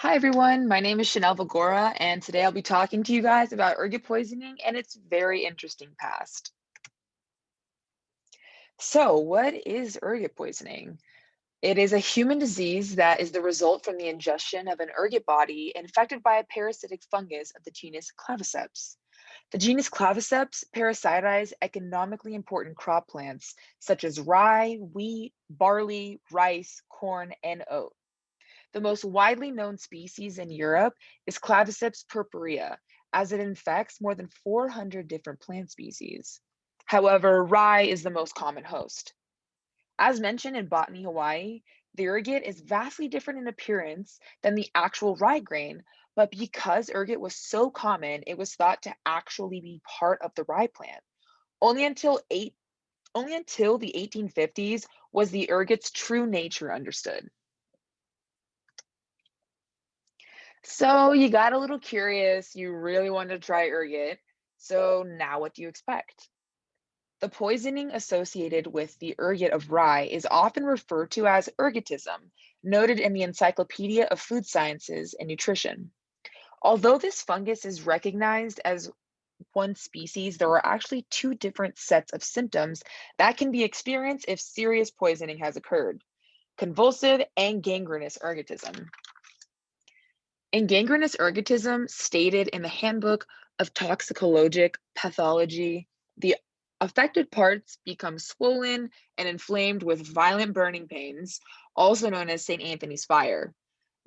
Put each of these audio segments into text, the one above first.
Hi everyone, my name is Chanel Vagora, and today I'll be talking to you guys about ergot poisoning and its very interesting past. So, what is ergot poisoning? It is a human disease that is the result from the ingestion of an ergot body infected by a parasitic fungus of the genus Claviceps. The genus Claviceps parasitize economically important crop plants such as rye, wheat, barley, rice, corn, and oat. The most widely known species in Europe is Claviceps purpurea, as it infects more than 400 different plant species. However, rye is the most common host. As mentioned in Botany, Hawaii, the ergot is vastly different in appearance than the actual rye grain, but because ergot was so common, it was thought to actually be part of the rye plant. Only until eight, Only until the 1850s was the ergot's true nature understood. So you got a little curious, you really wanted to try ergot. So now what do you expect? The poisoning associated with the ergot of rye is often referred to as ergotism, noted in the Encyclopedia of Food Sciences and Nutrition. Although this fungus is recognized as one species, there are actually two different sets of symptoms that can be experienced if serious poisoning has occurred: convulsive and gangrenous ergotism. And gangrenous ergotism, stated in the Handbook of Toxicologic Pathology, the affected parts become swollen and inflamed with violent burning pains, also known as St. Anthony's fire.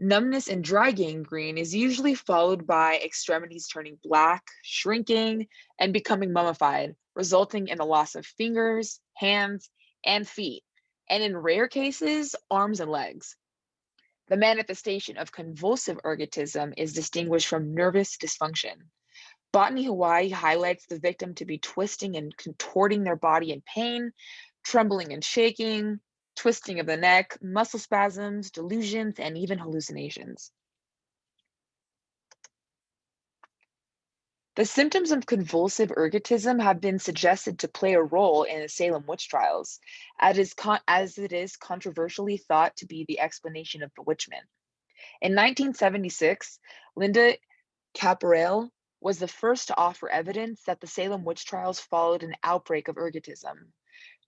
Numbness and dry gangrene is usually followed by extremities turning black, shrinking, and becoming mummified, resulting in the loss of fingers, hands, and feet, and in rare cases, arms and legs. The manifestation of convulsive ergotism is distinguished from nervous dysfunction. Botany Hawaii highlights the victim to be twisting and contorting their body in pain, trembling and shaking, twisting of the neck, muscle spasms, delusions, and even hallucinations. The symptoms of convulsive ergotism have been suggested to play a role in the Salem witch trials, as it is controversially thought to be the explanation of bewitchment. In 1976, Linda Caporael was the first to offer evidence that the Salem witch trials followed an outbreak of ergotism.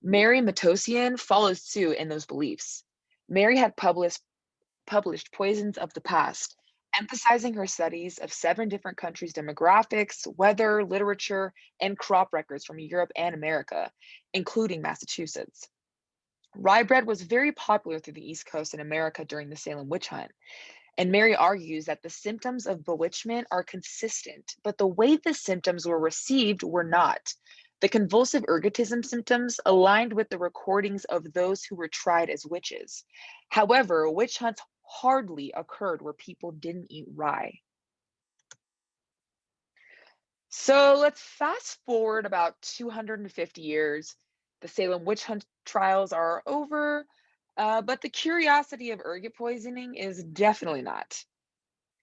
Mary Matosian followed suit in those beliefs. Mary had published Poisons of the Past, emphasizing her studies of seven different countries' demographics, weather, literature, and crop records from Europe and America, including Massachusetts. Rye bread was very popular through the East Coast in America during the Salem witch hunt. And Mary argues that the symptoms of bewitchment are consistent, but the way the symptoms were received were not. The convulsive ergotism symptoms aligned with the recordings of those who were tried as witches. However, witch hunts hardly occurred where people didn't eat rye. So let's fast forward about 250 years. The Salem witch hunt trials are over, but the curiosity of ergot poisoning is definitely not.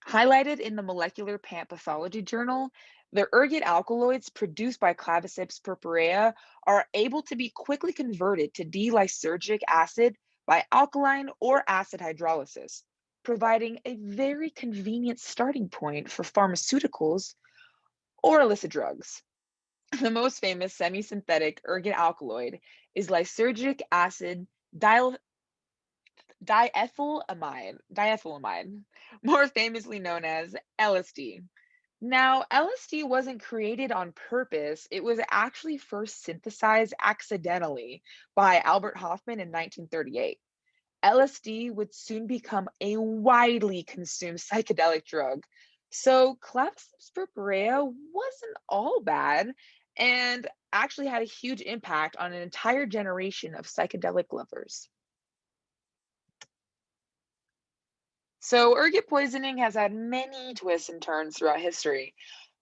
Highlighted in the Molecular Plant Pathology Journal, the ergot alkaloids produced by Claviceps purpurea are able to be quickly converted to D-lysergic acid by alkaline or acid hydrolysis, providing a very convenient starting point for pharmaceuticals or illicit drugs. The most famous semi-synthetic ergot alkaloid is lysergic acid diethylamide, more famously known as LSD. Now, LSD wasn't created on purpose. It was actually first synthesized accidentally by Albert Hofmann in 1938. LSD would soon become a widely consumed psychedelic drug. So, Claviceps purpurea wasn't all bad and actually had a huge impact on an entire generation of psychedelic lovers. So, ergot poisoning has had many twists and turns throughout history,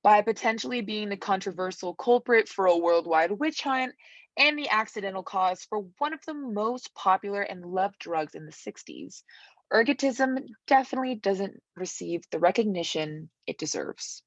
by potentially being the controversial culprit for a worldwide witch hunt and the accidental cause for one of the most popular and loved drugs in the 60s. Ergotism definitely doesn't receive the recognition it deserves.